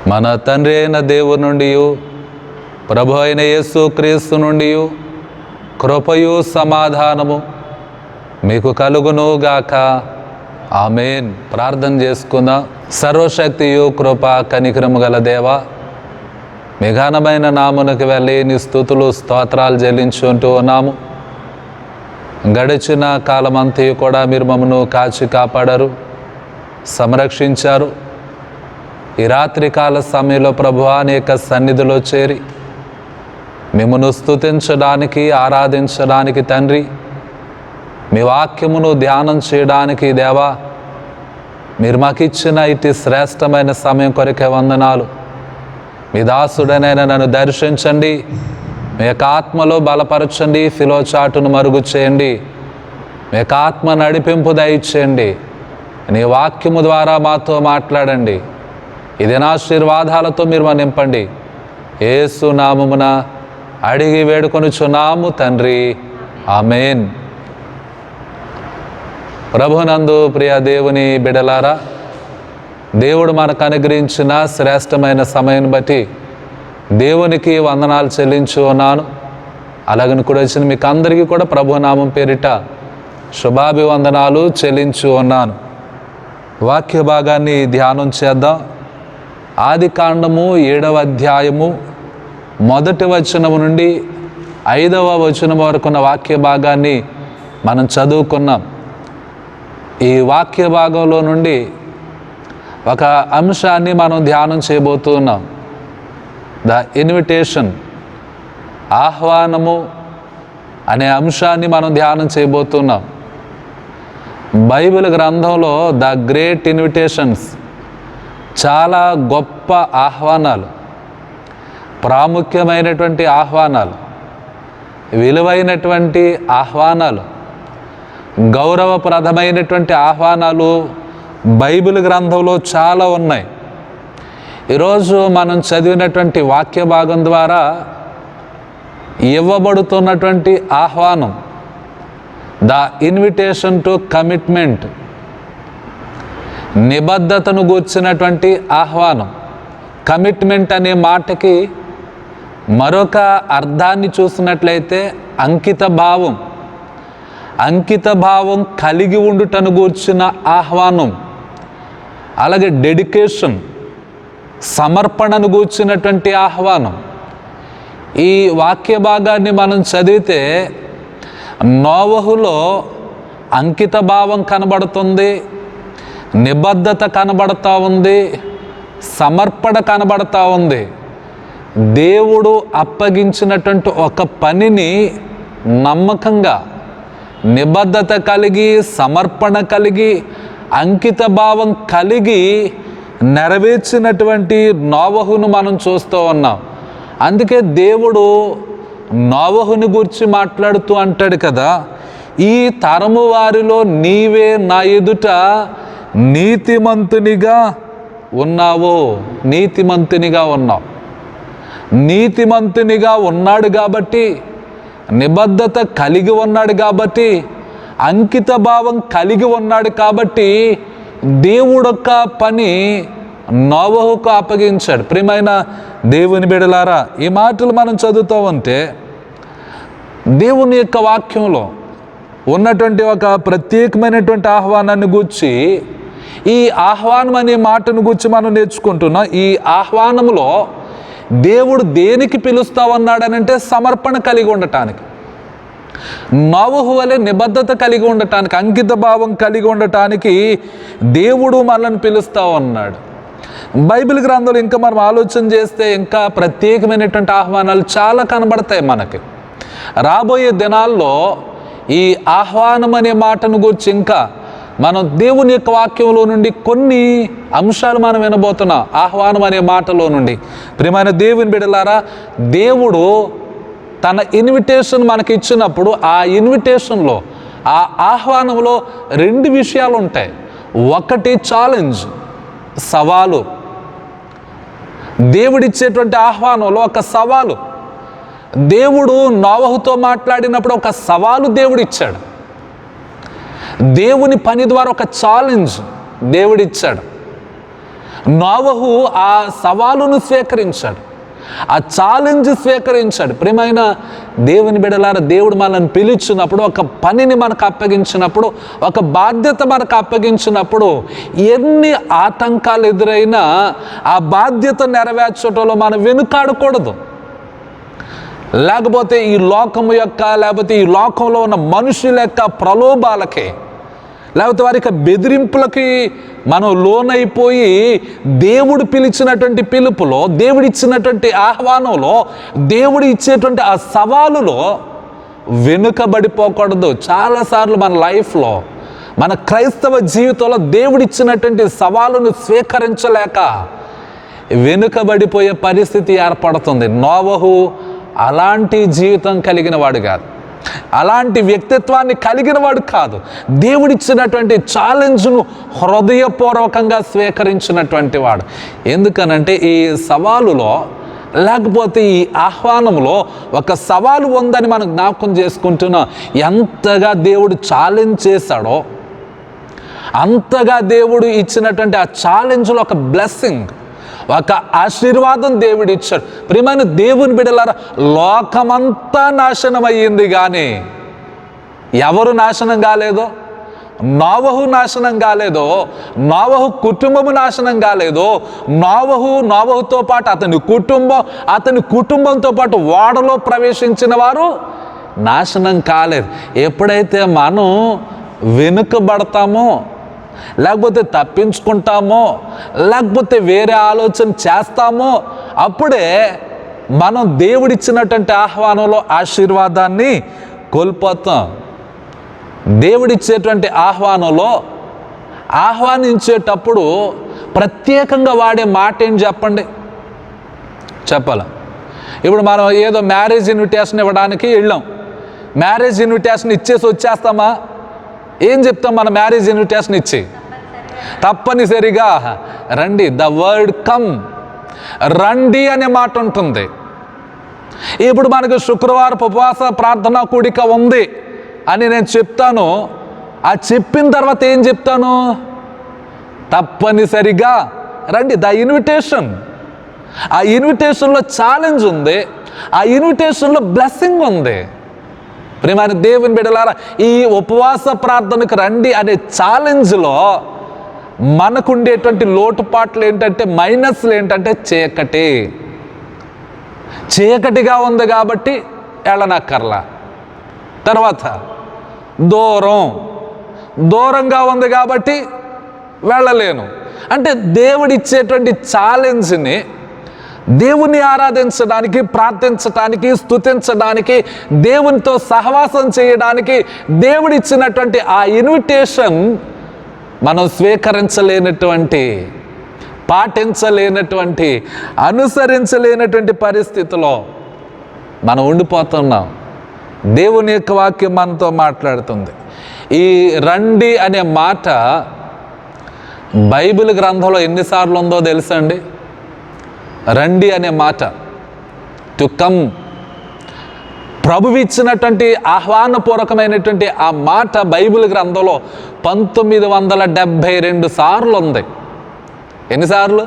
మన తండ్రి అయిన దేవుని నుండి, ప్రభు అయిన యేసు క్రీస్తు నుండి కృపయు సమాధానము మీకు కలుగును గాక. ఆమేన్. ప్రార్థన చేసుకుందాం. సర్వశక్తియు కృప కనికరము గల దేవా, మీ ఘనమైన నామునకు వెళ్ళి నీ స్తుతులు స్తోత్రాలు చెల్లించుకుంటూ ఉన్నాము. గడిచిన కాలమంతయు కూడా మీరు మమ్మను కాచి కాపాడారు, సంరక్షించారు. ఈ రాత్రికాల సమయంలో ప్రభువా నీ యొక్క సన్నిధిలో చేరి మిమ్మను స్తుతించడానికి, ఆరాధించడానికి తండ్రి, మీ వాక్యమును ధ్యానం చేయడానికి దేవా, మీరు మాకు ఇచ్చిన ఇటు శ్రేష్టమైన సమయం కొరకే వందనాలు. మీ దాసుడనైనా నన్ను దర్శించండి, మీ యొక్క ఆత్మలో బలపరచండి, ఫిలోచాటును మరుగు చేయండి, మీ యొక్క ఆత్మ నడిపింపు దయచేయండి. నీ వాక్యము ద్వారా మాతో మాట్లాడండి. ఇది నా ఆశీర్వాదాలతో మీరు మా నింపండి. యేసు నామమున అడిగి వేడుకొనుచున్నాము తండ్రి, ఆమేన్. ప్రభునందు ప్రియ దేవుని బిడలారా, దేవుడు మనకు అనుగ్రహించిన శ్రేష్టమైన సమయం బట్టి దేవునికి వందనాలు చెల్లించు ఉన్నాను. అలాగని కూడా వచ్చిన మీకు అందరికీ కూడా ప్రభునామం పేరిట శుభాభివందనాలు చెల్లించు ఉన్నాను. వాక్య భాగాన్ని ధ్యానం చేద్దాం. ఆదికాండము 7వ అధ్యాయము 1వ వచనము నుండి 5వ వచనం వరకున్న వాక్య భాగాన్ని మనం చదువుకున్నాం. ఈ వాక్య భాగంలో నుండి ఒక అంశాన్ని మనం ధ్యానం చేయబోతున్నాం. ద ఇన్విటేషన్, ఆహ్వానము అనే అంశాన్ని మనం ధ్యానం చేయబోతున్నాం. బైబిల్ గ్రంథంలో ద గ్రేట్ ఇన్విటేషన్స్, చాలా గొప్ప ఆహ్వానాలు, ప్రాముఖ్యమైనటువంటి ఆహ్వానాలు, విలువైనటువంటి ఆహ్వానాలు, గౌరవప్రదమైనటువంటి ఆహ్వానాలు బైబిల్ గ్రంథంలో చాలా ఉన్నాయి. ఈరోజు మనం చదివినటువంటి వాక్య భాగం ద్వారా ఇవ్వబడుతున్నటువంటి ఆహ్వానం, ద ఇన్విటేషన్ టు కమిట్మెంట్, నిబద్ధతను గూర్చినటువంటి ఆహ్వానం. కమిట్మెంట్ అనే మాటకి మరొక అర్థాన్ని చూసినట్లయితే అంకిత భావం, అంకిత భావం కలిగి ఉండుటను గూర్చిన ఆహ్వానం. అలాగే డెడికేషన్, సమర్పణను గూర్చినటువంటి ఆహ్వానం. ఈ వాక్య భాగాన్ని మనం చదివితే నోవహులో అంకిత భావం కనబడుతుంది, నిబద్ధత కనబడతా ఉంది, సమర్పణ కనబడతా ఉంది. దేవుడు అప్పగించినటువంటి ఒక పనిని నమ్మకంగా, నిబద్ధత కలిగి, సమర్పణ కలిగి, అంకిత భావం కలిగి నెరవేర్చినటువంటి నోవహును మనం చూస్తూ ఉన్నాం. అందుకే దేవుడు నోవహుని గురించి మాట్లాడుతూ అంటాడు కదా, ఈ తరము వారిలో నీవే నా ఎదుట నీతిమంతునిగా ఉన్నావు. నీతిమంతునిగా ఉన్నావు. నీతిమంతునిగా ఉన్నాడు కాబట్టి, నిబద్ధత కలిగి ఉన్నాడు కాబట్టి, అంకిత భావం కలిగి ఉన్నాడు కాబట్టి దేవుడొక్క పని నోవహుకు అప్పగించాడు. ప్రియమైన దేవుని బిడలారా, ఈ మాటలు మనం చదువుతూ ఉంటే దేవుని యొక్క వాక్యంలో ఉన్నటువంటి ఒక ప్రత్యేకమైనటువంటి ఆహ్వానాన్ని గూర్చి, ఈ ఆహ్వానం అనే మాటను గూర్చి మనం నేర్చుకుంటున్నాం. ఈ ఆహ్వానంలో దేవుడు దేనికి పిలుస్తామన్నాడనంటే సమర్పణ కలిగి ఉండటానికి, నోవహు వలె నిబద్ధత కలిగి ఉండటానికి, అంకిత భావం కలిగి ఉండటానికి దేవుడు మనల్ని పిలుస్తా ఉన్నాడు. బైబిల్ గ్రంథంలో ఇంకా మనం ఆలోచన చేస్తే ఇంకా ప్రత్యేకమైనటువంటి ఆహ్వానాలు చాలా కనబడతాయి మనకి. రాబోయే దినాల్లో ఈ ఆహ్వానం అనే మాటను గురించి ఇంకా మనం దేవుని యొక్క వాక్యంలో నుండి కొన్ని అంశాలు మనం వినబోతున్నాం. ఆహ్వానం అనే మాటలో నుండి ప్రియమైన దేవుని బిడ్డలారా, దేవుడు తన ఇన్విటేషన్ మనకి ఇచ్చినప్పుడు ఆ ఇన్విటేషన్లో, ఆ ఆహ్వానంలో 2 విషయాలు ఉంటాయి. ఒకటి ఛాలెంజ్, సవాలు. దేవుడిచ్చేటువంటి ఆహ్వానంలో ఒక సవాలు. దేవుడు నోవహుతో మాట్లాడినప్పుడు ఒక సవాలు దేవుడిచ్చాడు. దేవుని పని ద్వారా ఒక ఛాలెంజ్ దేవుడిచ్చాడు. నోవహు ఆ సవాలును స్వీకరించాడు, ఆ ఛాలెంజ్ స్వీకరించాడు. ప్రియమైన దేవుని బిడ్డలారా, దేవుడు మనల్ని పిలిచినప్పుడు, ఒక పనిని మనకు అప్పగించినప్పుడు, ఒక బాధ్యత మనకు అప్పగించినప్పుడు ఎన్ని ఆటంకాలు ఎదురైనా ఆ బాధ్యత నెరవేర్చడంలో మనం వెనుకాడకూడదు. లేకపోతే ఈ లోకము యొక్క, లేకపోతే ఈ లోకంలో ఉన్న మనుషుల యొక్క ప్రలోభాలకి, లేకపోతే వారి యొక్క బెదిరింపులకి మనం లోనైపోయి దేవుడు పిలిచినటువంటి పిలుపులో, దేవుడు ఇచ్చినటువంటి ఆహ్వానంలో, దేవుడు ఇచ్చేటువంటి ఆ సవాలులో వెనుకబడిపోకూడదు. చాలాసార్లు మన లైఫ్లో, మన క్రైస్తవ జీవితంలో దేవుడిచ్చినటువంటి సవాలును స్వీకరించలేక వెనుకబడిపోయే పరిస్థితి ఏర్పడుతుంది. నోవహు అలాంటి జీవితం కలిగిన వాడు కాదు, అలాంటి వ్యక్తిత్వాన్ని కలిగిన వాడు కాదు. దేవుడిచ్చినటువంటి ఛాలెంజ్ను హృదయపూర్వకంగా స్వీకరించినటువంటి వాడు. ఎందుకనంటే ఈ సవాలులో, లేకపోతే ఈ ఆహ్వానంలో ఒక సవాలు ఉందని మనం జ్ఞాపకం చేసుకుంటున్నాం. ఎంతగా దేవుడు ఛాలెంజ్ చేశాడో అంతగా దేవుడు ఇచ్చినటువంటి ఆ ఛాలెంజ్లో ఒక బ్లెస్సింగ్, ఒక ఆశీర్వాదం దేవుడు ఇచ్చాడు. ప్రియమైన దేవుని బిడ్డలారా, లోకమంతా నాశనం అయ్యింది కానీ ఎవరు నాశనం కాలేదో, నోవహు నాశనం కాలేదో, నోవహు కుటుంబము నాశనం కాలేదో, నోవహుతో పాటు అతని కుటుంబంతో పాటు ఓడలో ప్రవేశించిన వారు నాశనం కాలేదు. ఎప్పుడైతే మనం వెనుకబడతామో, లేకపోతే తప్పించుకుంటామో, లేకపోతే వేరే ఆలోచన చేస్తామో, అప్పుడే మనం దేవుడిచ్చినటువంటి ఆహ్వానంలో ఆశీర్వాదాన్ని కోల్పోతాం. దేవుడిచ్చేటువంటి ఆహ్వానంలో ఆహ్వానించేటప్పుడు ప్రత్యేకంగా వాడే మాట ఏంటి చెప్పండి? చెప్పాల. ఇప్పుడు మనం ఏదో మ్యారేజ్ ఇన్విటేషన్ ఇవ్వడానికి వెళ్ళాం. మ్యారేజ్ ఇన్విటేషన్ ఇచ్చేసి వచ్చేస్తామా? ఏం చెప్తాం మన మ్యారేజ్ ఇన్విటేషన్ ఇచ్చి? తప్పనిసరిగా రండి, ద వర్డ్ కమ్, రండి అనే మాట ఉంటుంది. ఇప్పుడు మనకు శుక్రవారం ఉపవాస ప్రార్థన కూడిక ఉంది అని నేను చెప్తాను. ఆ చెప్పిన తర్వాత ఏం చెప్తాను? తప్పనిసరిగా రండి, ద ఇన్విటేషన్. ఆ ఇన్విటేషన్లో ఛాలెంజ్ ఉంది, ఆ ఇన్విటేషన్లో బ్లెస్సింగ్ ఉంది. ప్రియమైన దేవుని బిడ్డలారా, ఈ ఉపవాస ప్రార్థనకు రండి అనే ఛాలెంజ్లో మనకుండేటువంటి లోటుపాట్లు ఏంటంటే, మైనస్లు ఏంటంటే, చీకటిగా ఉంది కాబట్టి వెళ్ళనక్కర్లా. తర్వాత దూరంగా ఉంది కాబట్టి వెళ్ళలేను. అంటే దేవుడిచ్చేటువంటి ఛాలెంజ్ని దేవుని ఆరాధించడానికి, ప్రార్థించడానికి, స్తుతించడానికి, దేవునితో సహవాసం చేయడానికి దేవుడిచ్చినటువంటి ఆ ఇన్విటేషన్ మనం స్వీకరించలేనటువంటి, పాటించలేనటువంటి, అనుసరించలేనటువంటి పరిస్థితిలో మనం ఉండిపోతున్నాం. దేవుని యొక్క వాక్యం మనతో మాట్లాడుతుంది. ఈ రండి అనే మాట బైబిల్ గ్రంథంలో ఎన్నిసార్లు ఉందో తెలుసా అండి? రండి అనే మాట, టు కమ్, ప్రభువు ఇచ్చినటువంటి ఆహ్వానపూర్వకమైనటువంటి ఆ మాట బైబిల్ గ్రంథంలో 1972 సార్లు ఉంది. ఎన్నిసార్లు?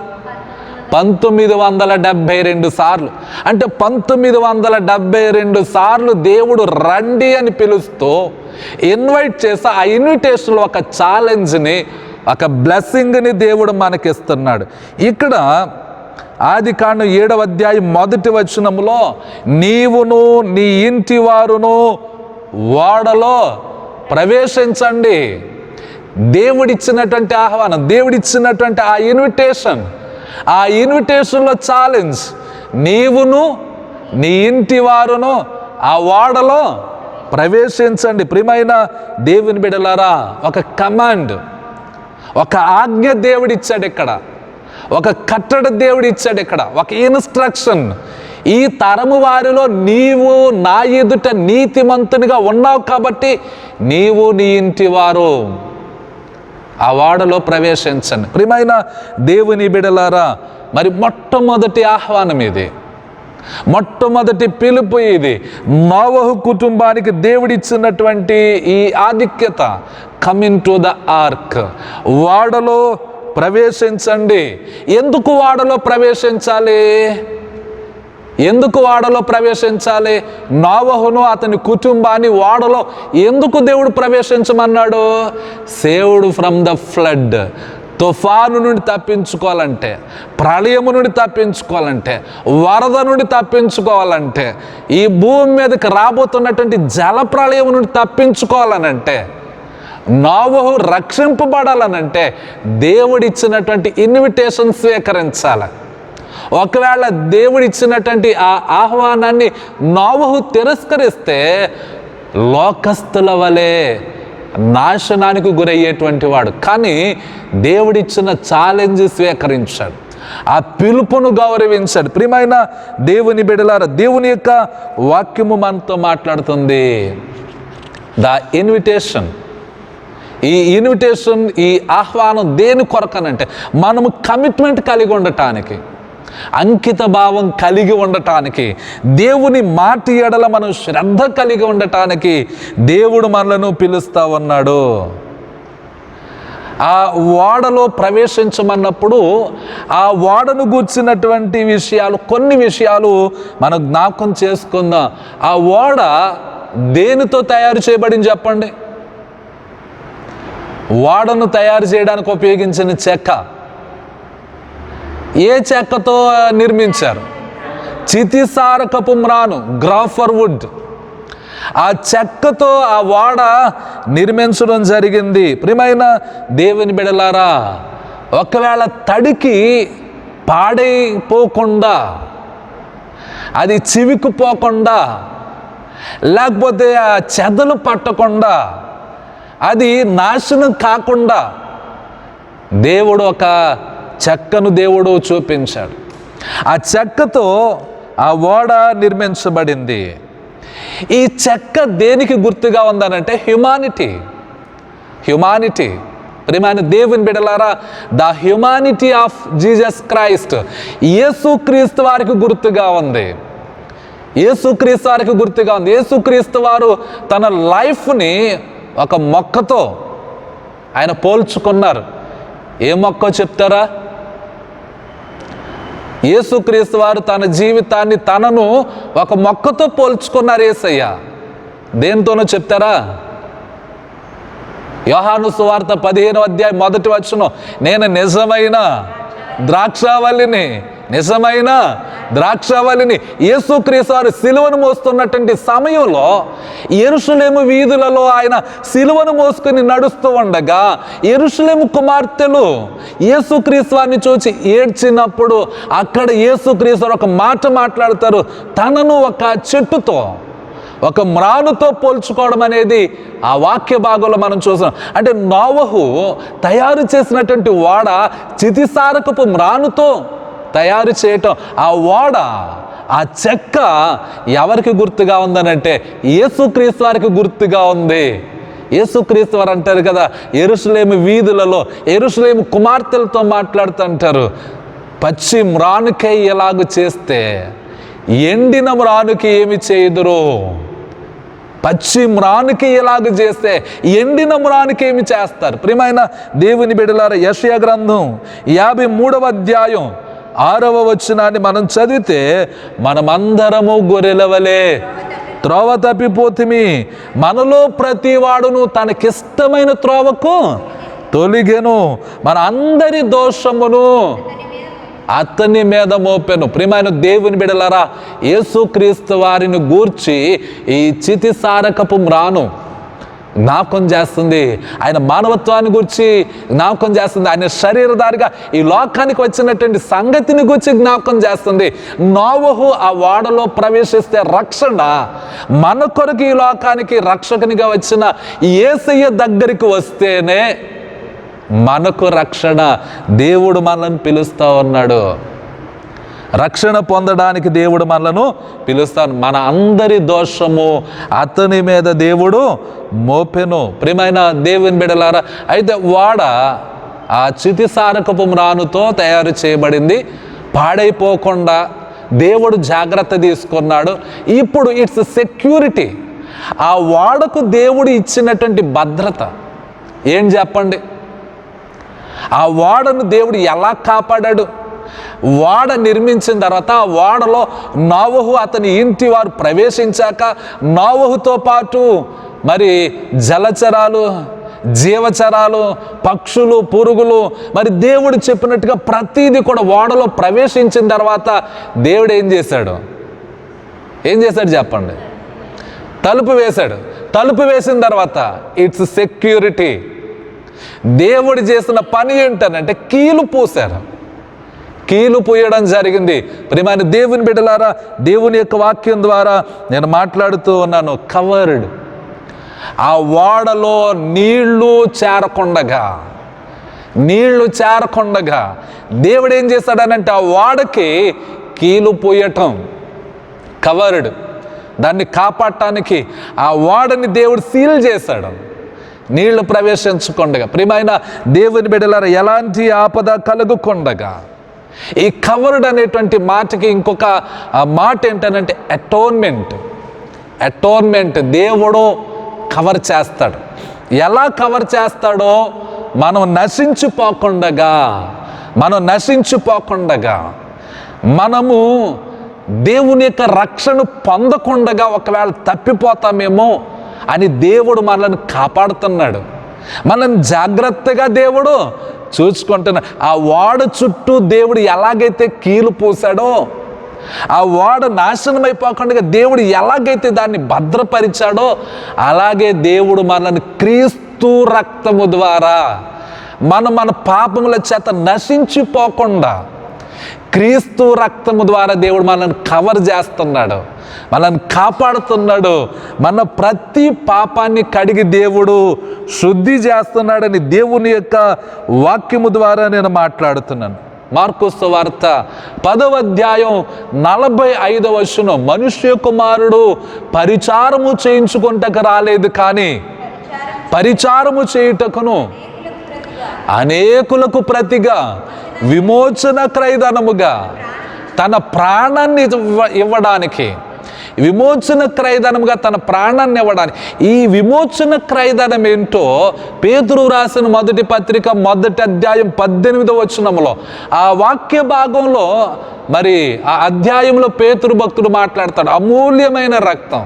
1972 సార్లు. అంటే 1972 సార్లు దేవుడు రండి అని పిలుస్తూ ఇన్వైట్ చేసి, ఆ ఇన్విటేషన్లో ఒక ఛాలెంజ్ని, ఒక బ్లెస్సింగ్ని దేవుడు మనకిస్తున్నాడు. ఇక్కడ ఆదికాండం 7వ అధ్యాయం 1వ వచనంలో, నీవును నీ ఇంటి వారును ఓడలో ప్రవేశించండి. దేవుడిచ్చినటువంటి ఆహ్వానం, దేవుడిచ్చినటువంటి ఆ ఇన్విటేషన్, ఆ ఇన్విటేషన్లో ఛాలెంజ్, నీవును నీ ఇంటి వారును ఆ ఓడలో ప్రవేశించండి. ప్రియమైన దేవుని బిడ్డలారా, ఒక కమాండ్, ఒక ఆజ్ఞ దేవుడిచ్చాడు ఇక్కడ, ఒక కట్టడ దేవుడు ఇచ్చాడు ఇక్కడ, ఒక ఇన్స్ట్రక్షన్. ఈ తరము వారిలో నీవు నా ఎదుట నీతిమంతునిగా ఉన్నావు కాబట్టి నీవు నీ ఇంటి వారు ఆ ఓడలో ప్రవేశించండి. ప్రియమైన దేవుని బిడ్డలారా, మరి మొట్టమొదటి ఆహ్వానం ఇది, మొట్టమొదటి పిలుపు ఇది. నోవహు కుటుంబానికి దేవుడిచ్చినటువంటి ఈ ఆధిక్యత, కమింగ్ టు ద ఆర్క్, ఓడలో ప్రవేశించండి. ఎందుకు ఓడలో ప్రవేశించాలి? ఎందుకు ఓడలో ప్రవేశించాలి? నోవహును అతని కుటుంబాన్ని ఓడలో ఎందుకు దేవుడు ప్రవేశించమన్నాడు? Saved from the flood. తుఫాను నుండి తప్పించుకోవాలంటే, ప్రళయము నుండి తప్పించుకోవాలంటే, వరద నుండి తప్పించుకోవాలంటే, ఈ భూమి మీదకి రాబోతున్నటువంటి జల ప్రళయం నుండి తప్పించుకోవాలనంటే, నోవహు రక్షింపబడాలనంటే దేవుడిచ్చినటువంటి ఇన్విటేషన్ స్వీకరించాలి. ఒకవేళ దేవుడిచ్చినటువంటి ఆ ఆహ్వానాన్ని నోవహు తిరస్కరిస్తే లోకస్తుల వలె నాశనానికి గురయ్యేటువంటి వాడు. కానీ దేవుడిచ్చిన ఛాలెంజ్ స్వీకరించాడు, ఆ పిలుపును గౌరవించాడు. ప్రియమైన దేవుని బిడ్డలారా, దేవుని యొక్క వాక్యము మనతో మాట్లాడుతుంది. ద ఇన్విటేషన్, ఈ ఇన్విటేషన్, ఈ ఆహ్వానం దేని కొరకనంటే మనము కమిట్మెంట్ కలిగి ఉండటానికి, అంకిత భావం కలిగి ఉండటానికి, దేవుని మాట ఎడల మనం శ్రద్ధ కలిగి ఉండటానికి దేవుడు మనలను పిలుస్తా ఉన్నాడు. ఆ ఓడలో ప్రవేశించమన్నప్పుడు ఆ ఓడను గూర్చినటువంటి విషయాలు, కొన్ని విషయాలు మనం జ్ఞాపకం చేసుకుందాం. ఆ ఓడ దేనితో తయారు చేయబడింది చెప్పండి? ఓడను తయారు చేయడానికి ఉపయోగించిన చెక్క ఏ చెక్కతో నిర్మించారు? చితిసారకపు మ్రాను, గ్రాఫర్ వుడ్. ఆ చెక్కతో ఆ ఓడ నిర్మించడం జరిగింది. ప్రియమైన దేవుని బిడలారా, ఒకవేళ తడికి పాడైపోకుండా, అది చివికిపోకుండా, లేకపోతే ఆ చెదలు పట్టకుండా, అది నాశనం కాకుండా దేవుడు ఒక చెక్కను దేవుడు చూపించాడు. ఆ చెక్కతో ఆ ఓడ నిర్మించబడింది. ఈ చెక్క దేనికి గుర్తుగా ఉందనంటే హ్యుమానిటీ. ప్రియమైన దేవుని బిడ్డలారా, the humanity of Jesus Christ, యేసుక్రీస్తు వారికి గుర్తుగా ఉంది. యేసుక్రీస్తు వారికి గుర్తుగా ఉంది. యేసుక్రీస్తు వారు తన లైఫ్ని ఒక మొక్కతో ఆయన పోల్చుకున్నారు. ఏ మొక్క చెప్తారా? యేసుక్రీస్తు వారు తన జీవితాన్ని, తనను ఒక మొక్కతో పోల్చుకున్నారు. యేసయ్య దేనితోనో చెప్తారా? యోహాను సువార్త 15వ అధ్యాయం 1వ వచనం, నేను నిజమైన ద్రాక్షావల్లిని. యేసుక్రీస్తు వారు సిలువను మోస్తున్నటువంటి సమయంలో యెరూషలేము వీధులలో ఆయన సిలువను మోసుకొని నడుస్తూ ఉండగా యెరూషలేము కుమార్తెలు యేసుక్రీస్తు వారిని చూసి ఏడ్చినప్పుడు అక్కడ యేసుక్రీస్తు వారు ఒక మాట మాట్లాడతారు. తనను ఒక చెట్టుతో, ఒక మ్రానుతో పోల్చుకోవడం అనేది ఆ వాక్య భాగంలో మనం చూసాం. అంటే నోవహు తయారు చేసినటువంటి ఓడ చితిసారకపు మ్రానుతో తయారు చేయటం, ఆ ఓడ, ఆ చెక్క ఎవరికి గుర్తుగా ఉందనంటే యేసుక్రీస్తు వారికి గుర్తుగా ఉంది. యేసుక్రీస్తు వారు అంటారు కదా, యెరూషలేము వీధులలో యెరూషలేము కుమార్తెలతో మాట్లాడుతుంటారు, పచ్చి మ్రానుకై ఎలాగూ చేస్తే ఎండిన మ్రానుకి ఏమి చేయుదురు? పచ్చి మ్రానుకి ఎలాగ చేస్తే ఎండిన మ్రానుకి ఏమి చేస్తారు? ప్రియమైన దేవుని బిడ్డలారా, యెషయా గ్రంథం 53వ అధ్యాయం 6వ వచనాన్ని మనం చదివితే, మనమందరము గొర్రెల వలె త్రోవ తప్పిపోతిమి, మనలో ప్రతి వాడును తనకిష్టమైన త్రోవకు తొలిగెను, మన అందరి దోషమును అతని మీద మోపెను. ప్రియమైన దేవుని బిడ్డలారా, యేసుక్రీస్తు వారిని గూర్చి ఈ చితిసారకపు మ్రాను జ్ఞాపకం చేస్తుంది. ఆయన మానవత్వాన్ని గురించి జ్ఞాపకం చేస్తుంది. ఆయన శరీరధారిగా ఈ లోకానికి వచ్చినటువంటి సంగతిని గురించి జ్ఞాపకం చేస్తుంది. నోవహు ఆ ఓడలో ప్రవేశిస్తే రక్షణ, మన కొరకు ఈ లోకానికి రక్షకునిగా వచ్చిన యేసయ్య దగ్గరికి వస్తేనే మనకు రక్షణ. దేవుడు మనల్ని పిలుస్తూ ఉన్నాడు. రక్షణ పొందడానికి దేవుడు మనలను పిలుస్తాను. మన అందరి దోషము అతని మీద దేవుడు మోపెను. ప్రియమైన దేవుని బిడ్డలారా, అయితే ఓడ ఆ చితిసారకపు మ్రానుతో తయారు చేయబడింది. పాడైపోకుండా దేవుడు జాగ్రత్త తీసుకున్నాడు. ఇప్పుడు ఇట్స్ సెక్యూరిటీ. ఆ ఓడకు దేవుడు ఇచ్చినటువంటి భద్రత ఏం చెప్పండి? ఆ ఓడను దేవుడు ఎలా కాపాడాడు? ఓడ నిర్మించిన తర్వాత ఆ ఓడలో నోవహు అతని ఇంటి వారు ప్రవేశించాక నోవహుతో పాటు మరి జలచరాలు, జీవచరాలు, పక్షులు, పురుగులు, మరి దేవుడు చెప్పినట్టుగా ప్రతిదీ కూడా ఓడలో ప్రవేశించిన తర్వాత దేవుడు ఏం చేశాడు చెప్పండి? తలుపు వేశాడు. తలుపు వేసిన తర్వాత ఇట్స్ సెక్యూరిటీ. దేవుడు చేసిన పని ఏంటనంటే కీలు పూశారు. కీలు పూయడం జరిగింది. ప్రియమైన దేవుని బిడ్డలారా, దేవుని యొక్క వాక్యం ద్వారా నేను మాట్లాడుతూ ఉన్నాను. కవర్డ్. ఆ ఓడలో నీళ్లు చేరకుండగా దేవుడు ఏం చేశాడనంటే ఆ ఓడకి కీలు పూయటం, కవర్డ్. దాన్ని కాపాడటానికి ఆ ఓడని దేవుడు సీల్ చేశాడు, నీళ్లు ప్రవేశించకుండగా. ప్రియమైన దేవుని బిడ్డలారా, ఎలాంటి ఆపద కలుగుకుండగా. ఈ కవర్డ్ అనేటువంటి మాటకి ఇంకొక మాట ఏంటనంటే అటోన్మెంట్. దేవుడు కవర్ చేస్తాడు. ఎలా కవర్ చేస్తాడో, మనం నశించిపోకుండగా మనము దేవుని యొక్క రక్షణ పొందకుండగా ఒకవేళ తప్పిపోతామేమో అని దేవుడు మనల్ని కాపాడుతున్నాడు. మనల్ని జాగ్రత్తగా దేవుడు చూసుకుంటున్నాడు. ఆ ఓడ చుట్టూ దేవుడు ఎలాగైతే కీలు పూసాడో, ఆ ఓడ నాశనం అయిపోకుండా దేవుడు ఎలాగైతే దాన్ని భద్రపరిచాడో, అలాగే దేవుడు మనల్ని క్రీస్తు రక్తము ద్వారా మన పాపముల చేత నశించిపోకుండా క్రీస్తు రక్తము ద్వారా దేవుడు మనల్ని కవర్ చేస్తున్నాడు, మనల్ని కాపాడుతున్నాడు. మన ప్రతి పాపాన్ని కడిగి దేవుడు శుద్ధి చేస్తున్నాడని దేవుని యొక్క వాక్యము ద్వారా నేను మాట్లాడుతున్నాను. మార్కు సువార్త 10వ అధ్యాయం 45వ వచనం, మనుష్య కుమారుడు పరిచారము చేయించుకుంటకు రాలేదు, కానీ పరిచారము చేయుటకును అనేకులకు ప్రతిగా విమోచన క్రయధనముగా తన ప్రాణాన్ని ఇవ్వడానికి, తన ప్రాణాన్ని ఇవ్వడానికి. ఈ విమోచన క్రయధనం ఏంటో పేతురు రాసిన మొదటి పత్రిక 1వ అధ్యాయం 18వ వచనంలో ఆ వాక్య భాగంలో, మరి ఆ అధ్యాయంలో పేతురు భక్తుడు మాట్లాడతాడు. అమూల్యమైన రక్తం,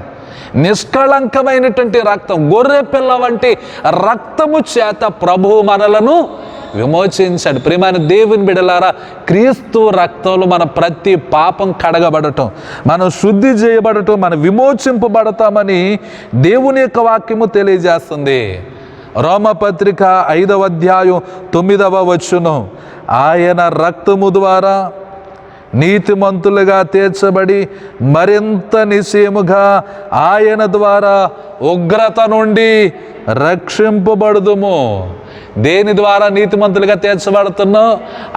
నిష్కళంకమైనటువంటి రక్తం, గొర్రె పిల్ల వంటి రక్తము చేత ప్రభువు మనలను విమోచించాడు. ప్రియమైన దేవుని బిడ్డలారా, క్రీస్తు రక్తంలో మన ప్రతి పాపం కడగబడటం, మనం శుద్ధి చేయబడటం, మనం విమోచింపబడతామని దేవుని యొక్క వాక్యము తెలియజేస్తుంది. రోమపత్రిక 5వ అధ్యాయం 9వ వచనం, ఆయన రక్తము ద్వారా నీతిమంతులుగా తీర్చబడి మరింత నిశ్చయముగా ఆయన ద్వారా ఉగ్రత నుండి రక్షింపబడుదుము. దేని ద్వారా నీతిమంతులుగా తీర్చబడుతున్నాం?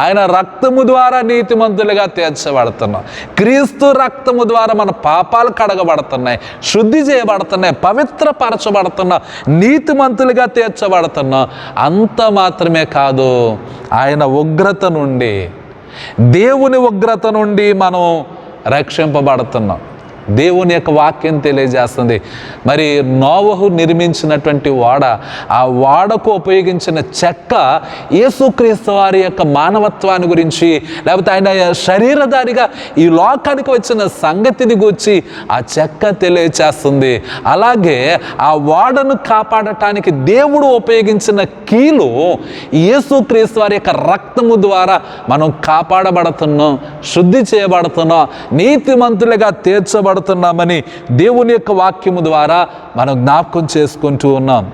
ఆయన రక్తము ద్వారా నీతిమంతులుగా తీర్చబడుతున్నాం. క్రీస్తు రక్తము ద్వారా మన పాపాలు కడగబడుతున్నాయి, శుద్ధి చేయబడుతున్నాయి, పవిత్రపరచబడుతున్నాం, నీతిమంతులుగా తీర్చబడుతున్నాం. అంత మాత్రమే కాదు, ఆయన ఉగ్రత నుండి, దేవుని ఉగ్రత నుండి మనం రక్షింపబడుతున్నాం. దేవుని యొక్క వాక్యం తెలియజేస్తుంది. మరి నోవహు నిర్మించినటువంటి ఓడ, ఆ ఓడకు ఉపయోగించిన చెక్క యేసుక్రీస్తు వారి యొక్క మానవత్వాన్ని గురించి, లేకపోతే ఆయన శరీరధారిగా ఈ లోకానికి వచ్చిన సంగతిని గురించి ఆ చెక్క తెలియజేస్తుంది. అలాగే ఆ ఓడను కాపాడటానికి దేవుడు ఉపయోగించిన కీలు యేసుక్రీస్తు వారి యొక్క రక్తము ద్వారా మనం కాపాడబడుతున్నాం, శుద్ధి చేయబడుతున్నాం, నీతిమంతులుగా తీర్చబడుతున్నామని దేవుని యొక్క వాక్యము ద్వారా మనం జ్ఞాపకం చేసుకుంటూ ఉన్నాం.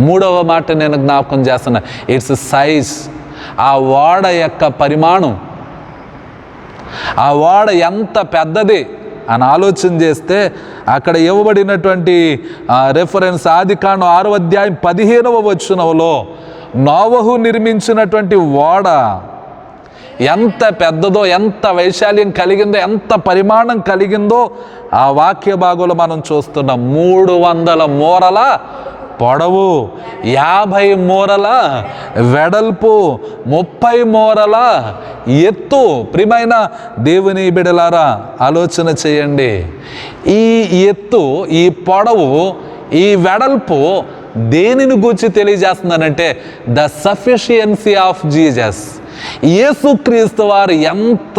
3వ మాట నేను జ్ఞాపకం చేస్తున్నా, ఇట్స్ సైజ్. ఆ ఓడ యొక్క పరిమాణం, ఆ ఓడ ఎంత పెద్దది అని ఆలోచన చేస్తే అక్కడ ఇవ్వబడినటువంటి రెఫరెన్స్ ఆదికాండం 6వ అధ్యాయం 15వ వచనంలో నోవహు నిర్మించినటువంటి ఓడ ఎంత పెద్దదో, ఎంత వైశాల్యం కలిగిందో, ఎంత పరిమాణం కలిగిందో ఆ వాక్య భాగంలో మనం చూస్తున్నాం. 300 మూరల పొడవు, 50 మూరల వెడల్పు, 30 మూరల ఎత్తు. ప్రియమైన దేవుని బిడలారా, ఆలోచన చేయండి. ఈ ఎత్తు, ఈ పొడవు, ఈ వెడల్పు దేనిని గూర్చి తెలియజేస్తున్నానంటే ద సఫిషియన్సీ ఆఫ్ జీసస్. యేసుక్రీస్తు వారు ఎంత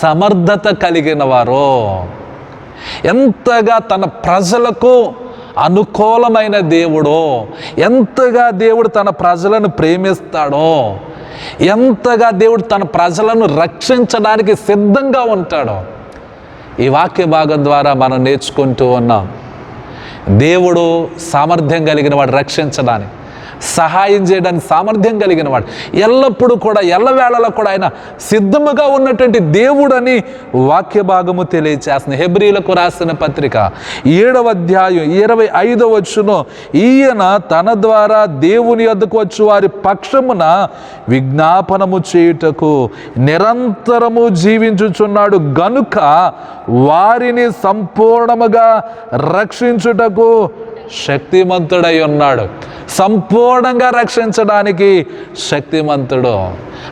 సమర్థత కలిగిన వారో, ఎంతగా తన ప్రజలకు అనుకూలమైన దేవుడో, ఎంతగా దేవుడు తన ప్రజలను ప్రేమిస్తాడో, ఎంతగా దేవుడు తన ప్రజలను రక్షించడానికి సిద్ధంగా ఉంటాడో ఈ వాక్య భాగం ద్వారా మనం నేర్చుకుంటూ ఉన్నాం. దేవుడు సామర్థ్యం కలిగిన వాడు, రక్షించడానికి సహాయం చేయడానికి సామర్థ్యం కలిగిన వాడు, ఎల్లప్పుడూ కూడా ఎల్లవేళలో కూడా ఆయన సిద్ధముగా ఉన్నటువంటి దేవుడు అని వాక్య భాగము తెలియచేస్తుంది. హెబ్రీలకు రాసిన పత్రిక 7వ అధ్యాయం 25వ వచనం, ఈయన తన ద్వారా దేవుని యొద్దకు వచ్చు వారి పక్షమున విజ్ఞాపనము చేయుటకు నిరంతరము జీవించుచున్నాడు గనుక వారిని సంపూర్ణముగా రక్షించుటకు శక్తిమంతుడై ఉన్నాడు. సంపూర్ణంగా రక్షించడానికి శక్తిమంతుడు.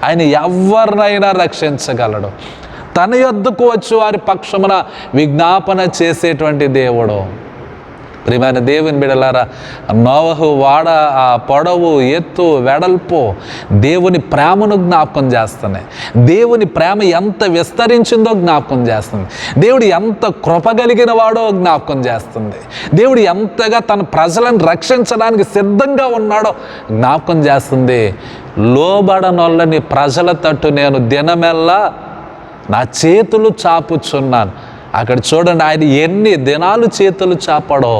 ఆయన ఎవరినైనా రక్షించగలడు. తన యొద్దకు వచ్చి వారి పక్షమున విజ్ఞాపన చేసేటువంటి దేవుడు. ప్రియమైన దేవుని బిడ్డలారా, నోవహు వాడ ఆ పొడవు, ఎత్తు, వెడల్పు దేవుని ప్రేమను జ్ఞాపకం చేస్తున్నాయి. దేవుని ప్రేమ ఎంత విస్తరించిందో జ్ఞాపకం చేస్తుంది. దేవుడు ఎంత కృప కలిగిన వాడో జ్ఞాపకం చేస్తుంది. దేవుడు ఎంతగా తన ప్రజలను రక్షించడానికి సిద్ధంగా ఉన్నాడో జ్ఞాపకం చేస్తుంది. లోబడనొల్లని ప్రజల తట్టు నేను దినమెల్లా నా చేతులు చాపుచున్నాను. అక్కడ చూడండి, ఆయన ఎన్ని దినాలు చేతులు చాపాడో,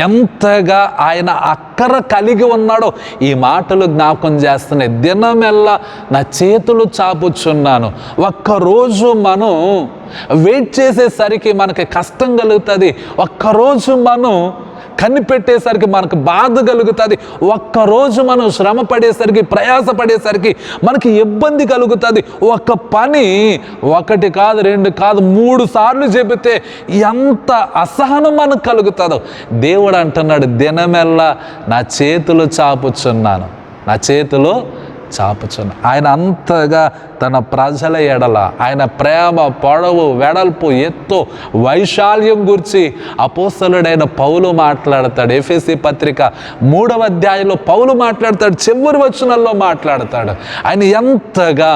ఎంతగా ఆయన అక్కర కలిగి ఉన్నాడో ఈ మాటలు జ్ఞాపకం చేస్తున్నాయి. దినమెల్లా నా చేతులు చాపుచున్నాను. ఒక్కరోజు మనం వెయిట్ చేసేసరికి మనకి కష్టం కలుగుతుంది. ఒక్కరోజు మనం కనిపెట్టేసరికి మనకు బాధ కలుగుతుంది. ఒక్కరోజు మనం శ్రమ పడేసరికి, ప్రయాస పడేసరికి మనకి ఇబ్బంది కలుగుతుంది. ఒక పని 1 కాదు, 2 కాదు, 3 సార్లు చెబితే ఎంత అసహనం మనకు కలుగుతుందో దేవుడు అంటున్నాడు, దినమెల్లా నా చేతులు చాపుచున్నాను, నా చేతులు చాపుచున్నాను. ఆయన అంతగా తన ప్రజల ఎడల ఆయన ప్రేమ, పొడవు, వెడల్పు, ఎత్తు, వైశాల్యం గురించి అపోస్తలుడైన పౌలు మాట్లాడతాడు. ఎఫెసీ పత్రిక 3వ అధ్యాయంలో పౌలు మాట్లాడతాడు. చివరి వచనంలో మాట్లాడతాడు. ఆయన ఎంతగా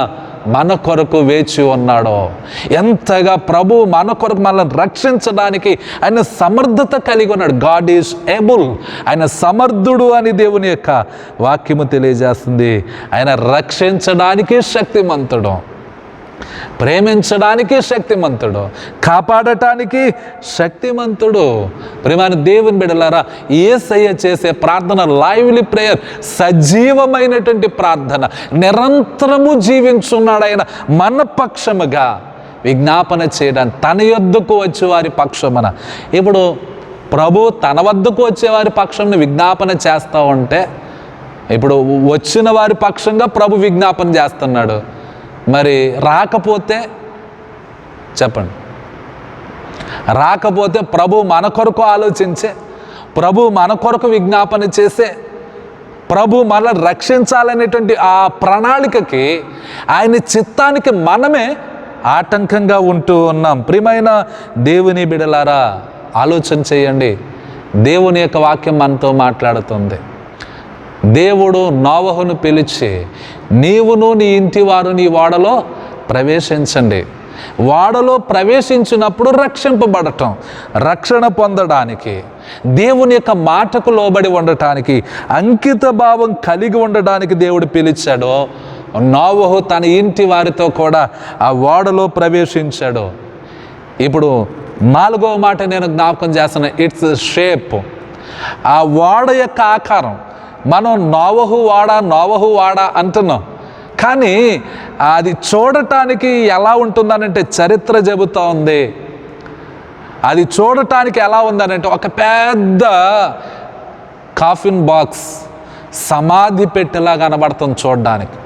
మన కొరకు వేచి ఉన్నాడో, ఎంతగా ప్రభు మన కొరకు మనల్ని రక్షించడానికి ఆయన సమర్థత కలిగి ఉన్నాడు. గాడ్ ఈజ్ ఏబుల్, ఆయన సమర్థుడు అని దేవుని యొక్క వాక్యము తెలియజేస్తుంది. ఆయన రక్షించడానికి శక్తిమంతుడు, ప్రేమించడానికి శక్తిమంతుడు, కాపాడటానికి శక్తిమంతుడు. ప్రియమైన దేవుని బిడ్డలారా, యేసయ్య చేసే ప్రార్థన లైవ్లీ ప్రేయర్, సజీవమైనటువంటి ప్రార్థన. నిరంతరము జీవించున్నాడు ఆయన మన పక్షముగా విజ్ఞాపన చేయడానికి, తన యొద్దకు వచ్చే వారి పక్షమున. ఇప్పుడు ప్రభు తన వద్దకు వచ్చేవారి పక్షంను విజ్ఞాపన చేస్తూ ఉంటే, ఇప్పుడు వచ్చిన వారి పక్షంగా ప్రభు విజ్ఞాపన చేస్తున్నాడు. మరి రాకపోతే చెప్పండి, రాకపోతే ప్రభు మన కొరకు ఆలోచించే, ప్రభు మన కొరకు విజ్ఞాపన చేసే, ప్రభు మనల్ని రక్షించాలనేటువంటి ఆ ప్రణాళికకి, ఆయన చిత్తానికి మనమే ఆటంకంగా ఉంటూ ఉన్నాం. ప్రియమైన దేవుని బిడలారా, ఆలోచన చేయండి. దేవుని యొక్క వాక్యం మనతో మాట్లాడుతుంది. దేవుడు నోవహును పిలిచి, నీవును నీ ఇంటి వారు నీ ఓడలో ప్రవేశించండి. ఓడలో ప్రవేశించినప్పుడు రక్షింపబడటం, రక్షణ పొందడానికి, దేవుని యొక్క మాటకు లోబడి ఉండటానికి, అంకిత భావం కలిగి ఉండడానికి దేవుడు పిలిచాడు. నోవహు తన ఇంటి వారితో కూడా ఆ ఓడలో ప్రవేశించాడు. ఇప్పుడు 4వ మాట నేను జ్ఞాపకం చేస్తున్నాను, ఇట్స్ షేప్. ఆ ఓడ యొక్క ఆకారం. మనం నోవహు వాడ అంటున్నాం, కానీ అది చూడటానికి ఎలా ఉంటుందనంటే చరిత్ర చెబుతూ ఉంది. అది చూడటానికి ఎలా ఉందనంటే ఒక పెద్ద కాఫిన్ బాక్స్, సమాధి పెట్టెలా కనబడుతుంది చూడడానికి.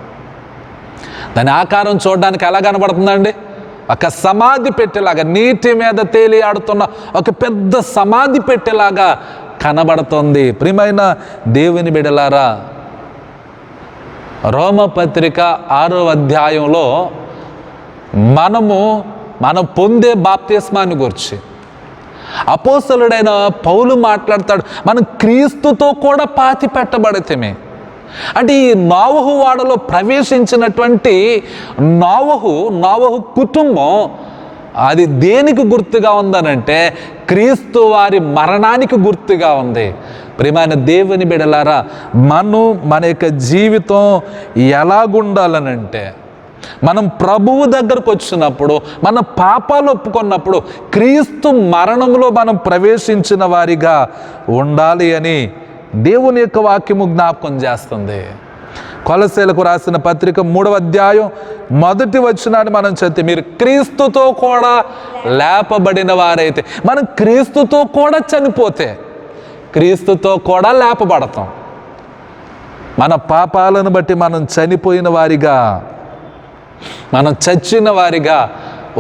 దాని ఆకారం చూడడానికి ఎలా కనబడుతుందండి? ఒక సమాధి పెట్టెలాగా, నీటి మీద తేలి ఆడుతున్న ఒక పెద్ద సమాధి పెట్టెలాగా కనబడుతుంది. ప్రియమైన దేవుని బిడలారా, రోమపత్రిక 6వ అధ్యాయంలో మనం పొందే బాప్తిస్మాన్ని గురించి, అపోస్తలుడైన పౌలు మాట్లాడతాడు, మనం క్రీస్తుతో కూడా పాతి పెట్టబడితేమే. అంటే ఈ నోవహు వాడలో ప్రవేశించినటువంటి నోవహు కుటుంబం అది దేనికి గుర్తుగా ఉందనంటే క్రీస్తు వారి మరణానికి గుర్తుగా ఉంది. ప్రియమైన దేవుని బిడ్డలారా, మన యొక్క జీవితం ఎలాగుండాలనంటే, మనం ప్రభువు దగ్గరకు వచ్చినప్పుడు, మన పాపాలు ఒప్పుకున్నప్పుడు క్రీస్తు మరణంలో మనం ప్రవేశించిన వారిగా ఉండాలి అని దేవుని యొక్క వాక్యము జ్ఞాపకం చేస్తుంది. కొలస్సీలకు రాసిన పత్రిక 3వ అధ్యాయం 1వ వచనాన్ని మనం చదివితే, మీరు క్రీస్తుతో కూడా లేపబడిన వారైతే, మనం క్రీస్తుతో కూడా చనిపోతే క్రీస్తుతో కూడా లేపబడతాం. మన పాపాలను బట్టి మనం చనిపోయిన వారిగా, మనం చచ్చిన వారిగా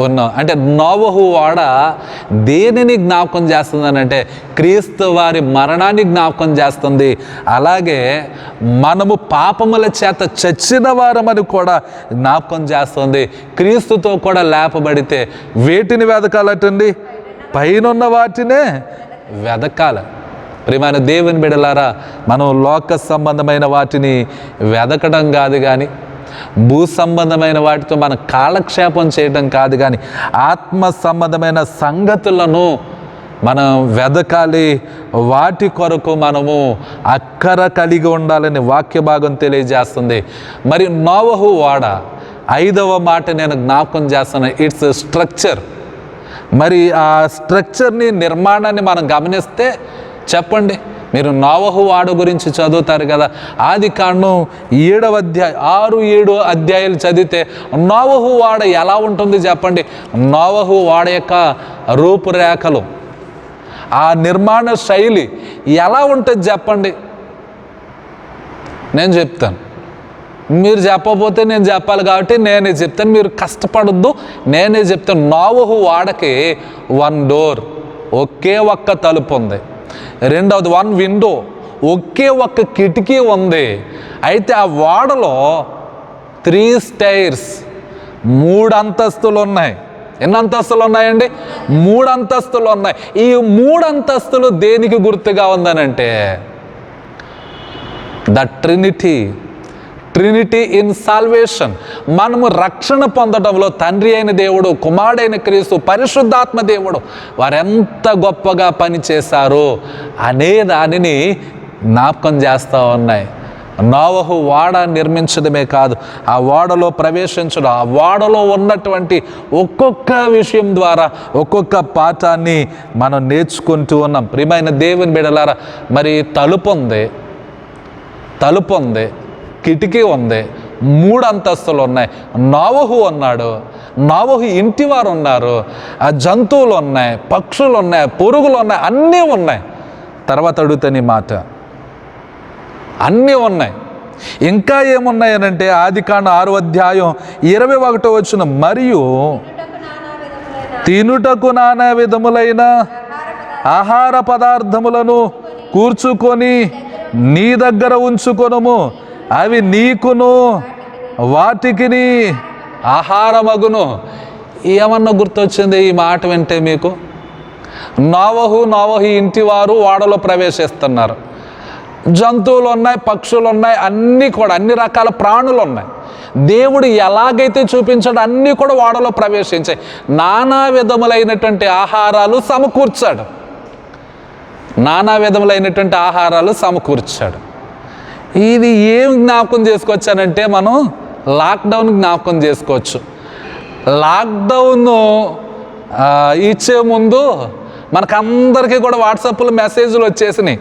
ఉన్నాం. అంటే నోవహు వాడ దేనిని జ్ఞాపకం చేస్తుందనంటే క్రీస్తు వారి మరణాన్ని జ్ఞాపకం చేస్తుంది. అలాగే మనము పాపముల చేత చచ్చిన వారమని కూడా జ్ఞాపకం చేస్తుంది. క్రీస్తుతో కూడా లేపబడితే వేటిని వెదకాలటండి? పైనున్న వాటినే వెదకాల. ప్రియమైన దేవుని బిడ్డలారా, మనం లోక సంబంధమైన వాటిని వెదకడం కాదు కానీ, భూ సంబంధమైన వాటితో మన కాలక్షేపం చేయడం కాదు కానీ, ఆత్మ సంబంధమైన సంగతులను మనం వెదకాలి. వాటి కొరకు మనము అక్కర కలిగి ఉండాలని వాక్య భాగం తెలియజేస్తుంది. మరి నోవహు వాడ 5వ మాట నేను జ్ఞాపకం చేస్తాను, ఇట్స్ స్ట్రక్చర్. మరి ఆ స్ట్రక్చర్ని, నిర్మాణాన్ని మనం గమనిస్తే చెప్పండి, మీరు నోవహు వాడ గురించి చదువుతారు కదా, ఆదికాండం 7వ అధ్యాయం 6-7 అధ్యాయాలు చదివితే నోవహు వాడ ఎలా ఉంటుంది చెప్పండి. నోవహు వాడ యొక్క రూపురేఖలు, ఆ నిర్మాణ శైలి ఎలా ఉంటుంది చెప్పండి. నేను చెప్తాను, మీరు చెప్పకపోతే నేను చెప్పాలి కాబట్టి నేనే చెప్తాను. మీరు కష్టపడద్దు, నేనే చెప్తాను. నోవహు వాడకి 1 డోర్, ఒకే ఒక్క తలుపు ఉంది. రెండవది 1 విండో, ఒకే ఒక్క కిటికీ ఉంది. అయితే ఆ వాడలో 3 స్టైర్స్, 3 అంతస్తులు ఉన్నాయి. ఎన్ని అంతస్తులు ఉన్నాయండి? 3 అంతస్తులు ఉన్నాయి. ఈ 3 అంతస్తులు దేనికి గుర్తుగా ఉందనంటే ద ట్రినిటీ ఇన్ సాల్వేషన్. మనము రక్షణ పొందడంలో తండ్రి అయిన దేవుడు, కుమారుడైన క్రీస్తు, పరిశుద్ధాత్మ దేవుడు వారెంత గొప్పగా పనిచేశారు అనే దానిని జ్ఞాపకం చేస్తూ ఉన్నాయి. నోవహు వాడ నిర్మించడమే కాదు, ఆ వాడలో ప్రవేశించడం, ఆ వాడలో ఉన్నటువంటి ఒక్కొక్క విషయం ద్వారా ఒక్కొక్క పాఠాన్ని మనం నేర్చుకుంటూ ఉన్నాం. ప్రియమైన దేవుని బిడ్డలారా, మరి తలుపు ఉంది, కిటికీ ఉంది, 3 అంతస్తులు ఉన్నాయి. నోవహు ఉన్నాడు, నోవహు ఇంటి వారు ఉన్నారు, ఆ జంతువులు ఉన్నాయి, పక్షులు ఉన్నాయి, పురుగులు ఉన్నాయి, అన్నీ ఉన్నాయి. తర్వాత అడుగుతాను ఈ మాట, అన్నీ ఉన్నాయి. ఇంకా ఏమున్నాయనంటే ఆదికాండం 6వ అధ్యాయం 21వ వచనం, మరియు తినుటకు నానా విధములైన ఆహార పదార్థములను కూర్చుకొని నీ దగ్గర ఉంచుకొనుము, అవి నీకును వాటికిని ఆహారమగును. ఏమన్నా గుర్తొచ్చింది ఈ మాట వింటే మీకు? నోవహు ఇంటి వారు వాడలో ప్రవేశిస్తున్నారు. జంతువులు ఉన్నాయి, పక్షులు ఉన్నాయి, అన్నీ కూడా అన్ని రకాల ప్రాణులు ఉన్నాయి. దేవుడు ఎలాగైతే చూపించాడో అన్నీ కూడా వాడలో ప్రవేశించాయి. నానా విధములైనటువంటి ఆహారాలు సమకూర్చాడు, ఇది ఏం జ్ఞాపకం చేసుకోవచ్చానంటే మనం లాక్డౌన్ జ్ఞాపకం చేసుకోవచ్చు. లాక్డౌన్ ఇచ్చే ముందు మనకందరికీ కూడా వాట్సాప్లో మెసేజ్లు వచ్చేసినాయి,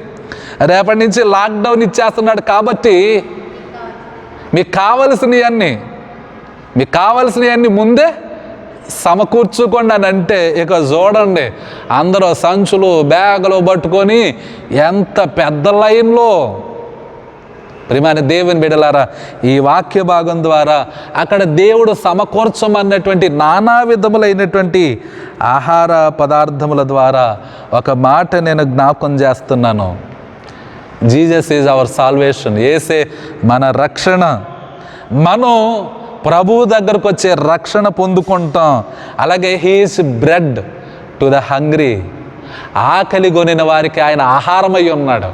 రేపటి నుంచి లాక్డౌన్ ఇచ్చేస్తున్నాడు కాబట్టి మీకు కావలసినవన్నీ ముందే సమకూర్చుకోండి అని అంటే, ఇక చూడండి అందరూ సంచులు బ్యాగులు పట్టుకొని ఎంత పెద్ద లైన్లో. ప్రియమైన దేవుని బిడ్డలారా, ఈ వాక్య భాగం ద్వారా అక్కడ దేవుడు సమకూర్చమన్నటువంటి నానా విధములైనటువంటి ఆహార పదార్థముల ద్వారా ఒక మాట నేను జ్ఞాపకం చేస్తున్నాను. Jesus is our salvation. యేసే మన రక్షణ. మనం ప్రభువు దగ్గరకు వచ్చే రక్షణ పొందుకుంటాం. అలాగే he is bread to the hungry. ఆకలి కొనిన వారికి ఆయన ఆహారమై ఉన్నాడు.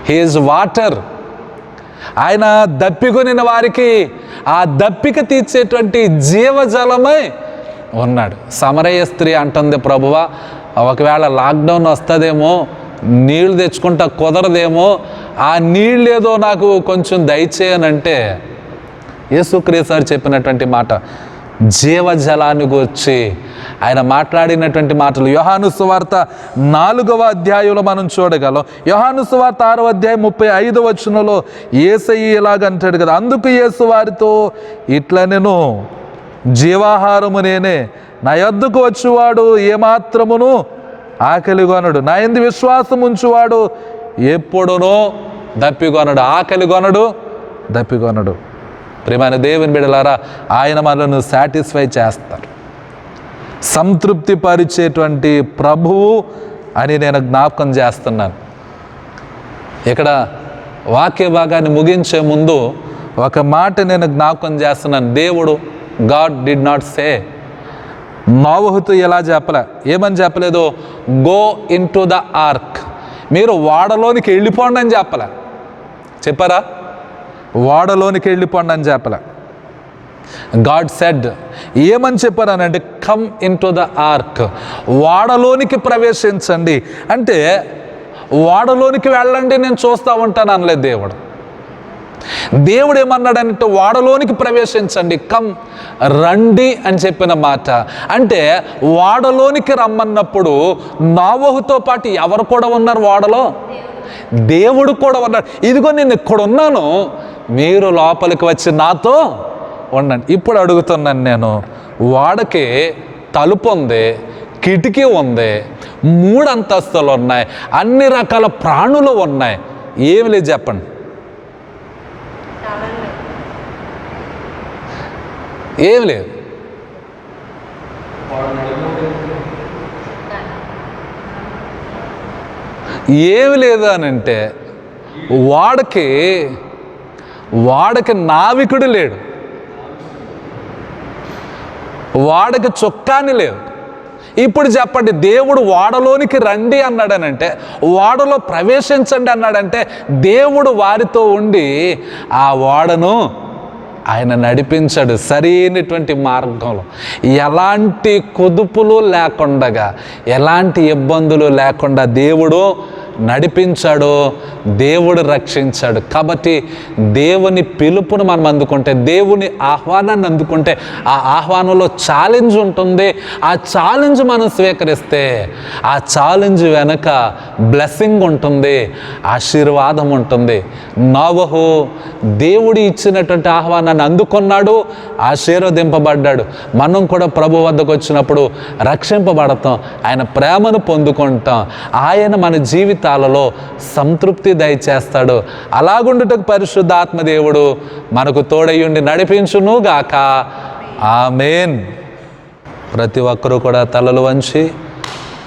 He is water. ఆయన దప్పికొనిన వారికి ఆ దప్పిక తీర్చేటువంటి జీవజలమై ఉన్నాడు. సమరయ స్త్రీ అంటుంది, ప్రభువా ఒకవేళ లాక్డౌన్ వస్తుందేమో, నీళ్లు తెచ్చుకుంటా కుదరదేమో, ఆ నీళ్ళేదో నాకు కొంచెం దయచేయనంటే యేసుక్రీస్తు చెప్పినటువంటి మాట జీవజలాన్ని గూర్చి ఆయన మాట్లాడినటువంటి మాటలు యోహాను సువార్త 4వ అధ్యాయంలో మనం చూడగలం. యోహాను సువార్త 6వ అధ్యాయం 35వ వచనంలో యేసయ్య ఇలాగంటాడు కదా, అందుకు యేసు వారితో ఇట్లా, నేను జీవాహారము నేనే, నా యొద్దకు వచ్చువాడు ఏమాత్రమును ఆకలిగొనడు, నా యందు విశ్వాసం ఉంచువాడు ఎప్పుడునూ దప్పికొనడు. ఆకలిగొనడు, దప్పికొనడు. ప్రియమైన దేవుని బిడ్డలారా, ఆయన మనల్ని సాటిస్ఫై చేస్తారు, సంతృప్తి పరిచేటువంటి ప్రభువు అని నేను జ్ఞాపకం చేస్తున్నాను. ఇక్కడ వాక్య భాగాన్ని ముగించే ముందు ఒక మాట నేను జ్ఞాపకం చేస్తున్నాను. దేవుడు, గాడ్ డిడ్ నాట్ సే, నోవహుతో ఎలా చెప్పలే, ఏమని చెప్పలేదు, go in to the arc, మీరు ఓడలోనికి వెళ్ళిపోండి అని చెప్పలే. చెప్పారా? ఓడలోనికి వెళ్ళిపోండి అని చెప్పలే. గాడ్ సెడ్, ఏమని చెప్పారనంటే come in to the ark, ఓడలోనికి ప్రవేశించండి. అంటే ఓడలోనికి వెళ్ళండి నేను చూస్తూ ఉంటాను అనలేదు దేవుడు. దేవుడు ఏమన్నాడంటే ఓడలోనికి ప్రవేశించండి, కమ్, రండి అని చెప్పిన మాట. అంటే ఓడలోనికి రమ్మన్నప్పుడు నోవహుతో పాటు ఎవరు కూడా ఉన్నారు ఓడలో? దేవుడు కూడా ఉన్నాడు. ఇదిగో నేను ఇక్కడ ఉన్నాను, మీరు లోపలికి వచ్చి నాతో ఉండండి. ఇప్పుడు అడుగుతున్నాను నేను, ఓడకి తలుపు ఉంది, కిటికీ ఉంది, 3 అంతస్తులు ఉన్నాయి, అన్ని రకాల ప్రాణులు ఉన్నాయి, ఏమి లేదు చెప్పండి, ఏమి లేదు. ఏమి లేదు అని అంటే వాడకి నావికుడు లేడు, వాడకి చొక్కాని లేదు. ఇప్పుడు చెప్పండి, దేవుడు ఓడలోనికి రండి అన్నాడనంటే, ఓడలో ప్రవేశించండి అన్నాడంటే, దేవుడు వారితో ఉండి ఆ ఓడను ఆయన నడిపించాడు సరైనటువంటి మార్గంలో, ఎలాంటి కుదుపులు లేకుండా, ఎలాంటి ఇబ్బందులు లేకుండా దేవుడు నడిపించాడు, దేవుడు రక్షించాడు. కాబట్టి దేవుని పిలుపును మనం అందుకుంటే, దేవుని ఆహ్వానాన్ని అందుకుంటే, ఆ ఆహ్వానంలో ఛాలెంజ్ ఉంటుంది. ఆ ఛాలెంజ్ మనం స్వీకరిస్తే ఆ ఛాలెంజ్ వెనక బ్లెస్సింగ్ ఉంటుంది, ఆశీర్వాదం ఉంటుంది. నోవహు దేవుడు ఇచ్చినటువంటి ఆహ్వానాన్ని అందుకున్నాడు, ఆశీర్వదింపబడ్డాడు. మనం కూడా ప్రభు వద్దకు వచ్చినప్పుడు రక్షింపబడతాం, ఆయన ప్రేమను పొందుకుంటాం, ఆయన మన జీవితాలలో సంతృప్తి దయచేస్తాడు. అలాగుండుటకు పరిశుద్ధ ఆత్మదేవుడు మనకు తోడయ్యుండి నడిపించును గాక. ఆమేన్. ప్రతి ఒక్కరూ కూడా తలలు వంచి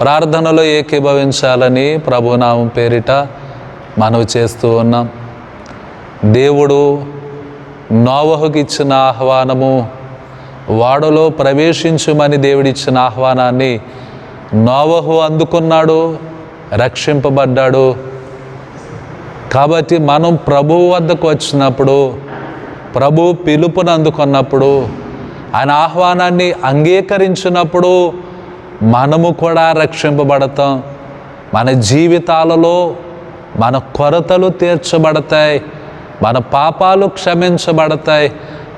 ప్రార్థనలో ఏకీభవించాలని ప్రభునామం పేరిట మనవి చేస్తూ ఉన్నాం. దేవుడు నోవహుకి ఇచ్చిన ఆహ్వానము, ఓడలో ప్రవేశించుమని దేవుడిచ్చిన ఆహ్వానాన్ని నోవహు అందుకున్నాడు, రక్షింపబడ్డాడు. కాబట్టి మనం ప్రభువు వద్దకు వచ్చినప్పుడు, ప్రభు పిలుపును అందుకున్నప్పుడు, ఆయన ఆహ్వానాన్ని అంగీకరించినప్పుడు మనము కూడా రక్షింపబడతాం. మన జీవితాలలో మన కొరతలు తీర్చబడతాయి, మన పాపాలు క్షమించబడతాయి,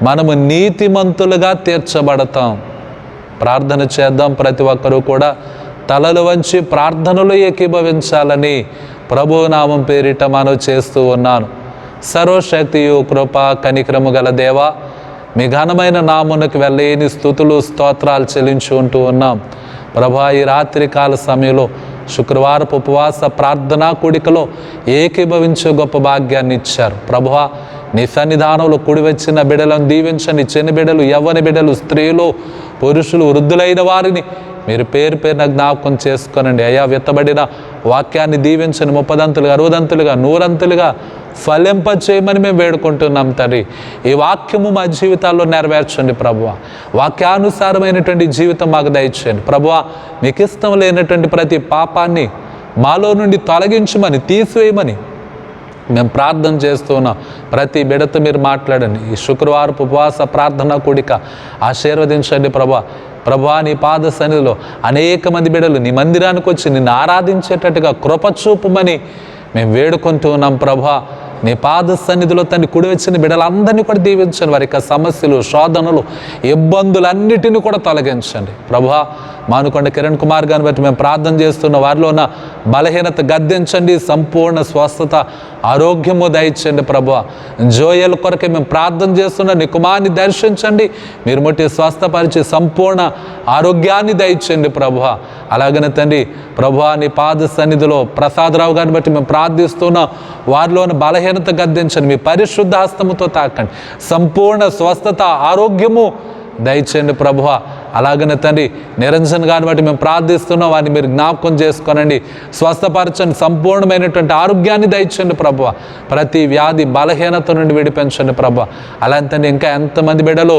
మనము నీతిమంతులుగా తీర్చబడతాం. ప్రార్థన చేద్దాం. ప్రతి ఒక్కరూ కూడా తలలు వంచి ప్రార్థనలు ఏకీభవించాలని ప్రభునామం పేరిట మనవి చేస్తూ ఉన్నాను. సర్వశక్తియు కృప కనికరము గల దేవా, మీ ఘనమైన నామునకు వెళ్ళేని స్తుతులు స్తోత్రాలు చెల్లించుకుంటూ ఉన్నాం. ప్రభా, ఈ రాత్రికాల సమయంలో శుక్రవారపు ఉపవాస ప్రార్థనా కూడికలో ఏకీభవించే గొప్ప భాగ్యాన్ని ఇచ్చారు. ప్రభువా, నీ సన్నిధానంలో కూడి వచ్చిన బిడ్డలను దీవించండి. చిన్న బిడ్డలు, యవ్వని బిడ్డలు, స్త్రీలు, పురుషులు, వృద్ధులైన వారిని మీరు పేరు పేరున జ్ఞాపకం చేసుకోనండి అయ్యా. విత్తబడిన వాక్యాన్ని దీవించండి, 30దంతులుగా 60దంతులుగా 100అంతులుగా ఫలింప చేయమని మేము వేడుకుంటున్నాం తండ్రి. ఈ వాక్యము మా జీవితాల్లో నెరవేర్చండి ప్రభువా. వాక్యానుసారమైనటువంటి జీవితం మాకు దయచేయండి ప్రభువా. మీకు ఇష్టం లేనటువంటి ప్రతి పాపాన్ని మాలో నుండి తొలగించమని, తీసివేయమని మేము ప్రార్థన చేస్తూ ఉన్నాం. ప్రతి బిడతో మీరు మాట్లాడండి. ఈ శుక్రవారపు ఉపవాస ప్రార్థన కూడిక ఆశీర్వదించండి ప్రభువా. నీ పాద సన్నిధిలో అనేక మంది బిడలు నీ మందిరానికి వచ్చి నిన్ను ఆరాధించేటట్టుగా కృప చూపమని మేము వేడుకుంటూ ఉన్నాం ప్రభువా. నీ పాద సన్నిధిలో తండ్రి కుడి వచ్చిన బిడ్డలందరినీ కూడా దీవించండి. వారి యొక్క సమస్యలు, శోధనలు, ఇబ్బందులన్నిటినీ కూడా తొలగించండి ప్రభువా. మానుకొండ కిరణ్ కుమార్ గారిని బట్టి మేము ప్రార్థన చేస్తున్న వారిలో ఉన్న బలహీనత గద్దించండి, సంపూర్ణ స్వస్థత, ఆరోగ్యము దయచండి ప్రభువా. జోయల్ కొరకే మేము ప్రార్థన చేస్తున్న నీ కుమార్ని దర్శించండి, మీరు ముట్టి స్వస్థపరిచి సంపూర్ణ ఆరోగ్యాన్ని దయచండి ప్రభువా. అలాగనే తండ్రి ప్రభువా, నీ పాద సన్నిధిలో ప్రసాదరావు గారిని బట్టి మేము ప్రార్థిస్తున్నాం. వారిలోని బలహీనత గద్దించండి, మీ పరిశుద్ధ హస్తముతో తాకండి, సంపూర్ణ స్వస్థత, ఆరోగ్యము దయచేయండి ప్రభువా. అలాగనే తండ్రి నిరంజన్ గారిని బట్టి మేము ప్రార్థిస్తున్నాం. వారిని మీరు జ్ఞాపకం చేసుకోనండి, స్వస్థపరచండి, సంపూర్ణమైనటువంటి ఆరోగ్యాన్ని దయచేయండి ప్రభువా. ప్రతి వ్యాధి బలహీనత నుండి విడిపించండి ప్రభువా. అలాంటి ఇంకా ఎంతమంది బిడ్డలు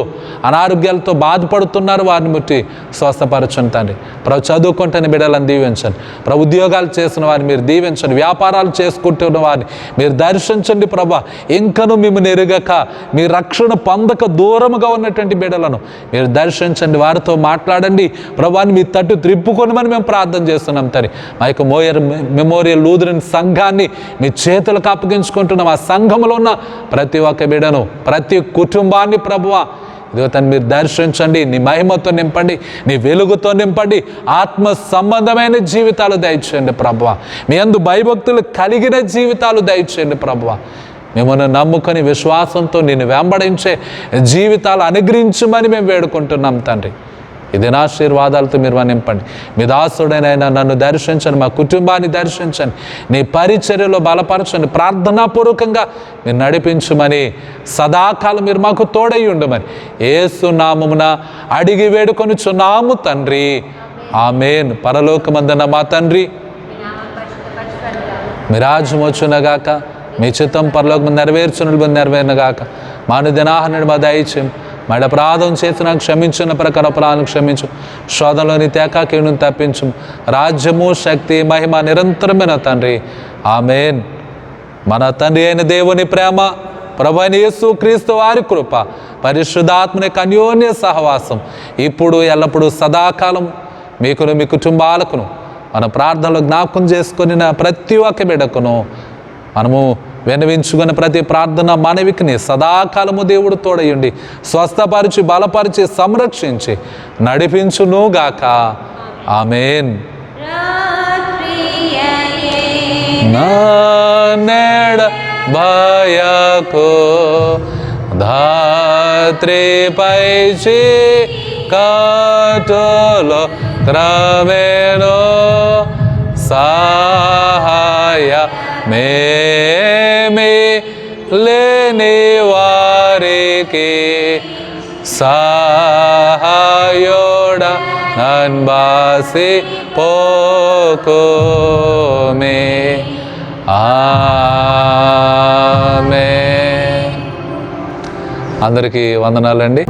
అనారోగ్యాలతో బాధపడుతున్నారు, వారిని ముట్టి స్వస్థపరచండి తండ్రి ప్రభు. చదువుకుంటున్న బిడ్డలను దీవించండి ప్రభు. ఉద్యోగాలు చేసిన వారిని మీరు దీవించండి, వ్యాపారాలు చేసుకుంటున్న వారిని మీరు దర్శించండి ప్రభువా. ఇంకను మిమ్మల్ని ఎరుగక, మీ రక్షణ పొందక దూరముగా ఉన్నటువంటి బిడ్డలను మీరు దర్శించండి, వారితో మాట్లాడండి ప్రభువాని మీ తట్టు త్రిప్పుకొనమని మేము ప్రార్థన చేస్తున్నాం తండ్రి. మా యొక్క మెమోరియల్ లూథరన్ సంఘాన్ని మీ చేతులకు అప్పగించుకుంటున్నాం. ఆ సంఘంలో ఉన్న ప్రతి ఒక్క బిడ్డను, ప్రతి కుటుంబాన్ని ప్రభువా ఇదిగో తను మీరు దర్శించండి, నీ మహిమతో నింపండి, నీ వెలుగుతో నింపండి, ఆత్మ సంబంధమైన జీవితాలు దయచేయండి ప్రభువా. మీ యందు భయభక్తులు కలిగిన జీవితాలు దయచేయండి ప్రభువా. మిమ్మల్ని నమ్ముకొని విశ్వాసంతో నిన్ను వెంబడించే జీవితాలు అనుగ్రహించమని మేము వేడుకుంటున్నాం తండ్రి. ఈ దినాశీర్వాదాలతో మీరు నింపండి. మీ దాసుడైనా నన్ను దర్శించండి, మా కుటుంబాన్ని దర్శించండి, నీ పరిచర్యలో బలపరచండి, ప్రార్థనాపూర్వకంగా మీరు నడిపించమని, సదాకాలం మీరు మాకు తోడై ఉండమని యేసు నామమున అడిగి వేడుకొనుచున్నాము తండ్రి, ఆమేన్. పరలోకమందున్న మా తండ్రి, మీ రాజ్యం వచ్చునగాక, మీ చిత్తం పరలోకమందు నెరవేర్చునగాక. మానుదినాహనుడు మా దయచేయం, మా అపరాధం చేసిన క్షమించిన ప్రకారం అపరాధం క్షమించు, శోధనలోని తేకాకీను తప్పించు. రాజ్యము, శక్తి, మహిమ నిరంతరమైన తండ్రి, ఆమేన్. మన తండ్రి అయిన దేవుని ప్రేమ, ప్రభువైన యేసు క్రీస్తు వారి కృప, పరిశుద్ధాత్మని అన్యోన్య సహవాసం ఇప్పుడు ఎల్లప్పుడూ సదాకాలం మీకును మీ కుటుంబాలకును మన ప్రార్థనలో జ్ఞాపకం చేసుకొని ప్రతి ఒక్క బిడ్డకును మనము విన్నవించుకున్న ప్రతి ప్రార్థన మనవికిని సదాకాలము దేవుడు తోడయుండి స్వస్థపరిచి, బలపరిచి, సంరక్షించి నడిపించునుగాక. ఆమేన్. నానేడ భయకు ధాత్రిపై కాటులో క్రమేణో సహాయ మేమి లేని వారికి సహాయోడ నన్బాసి పోకుమే. ఆమేన్. అందరికీ వందనాలండి.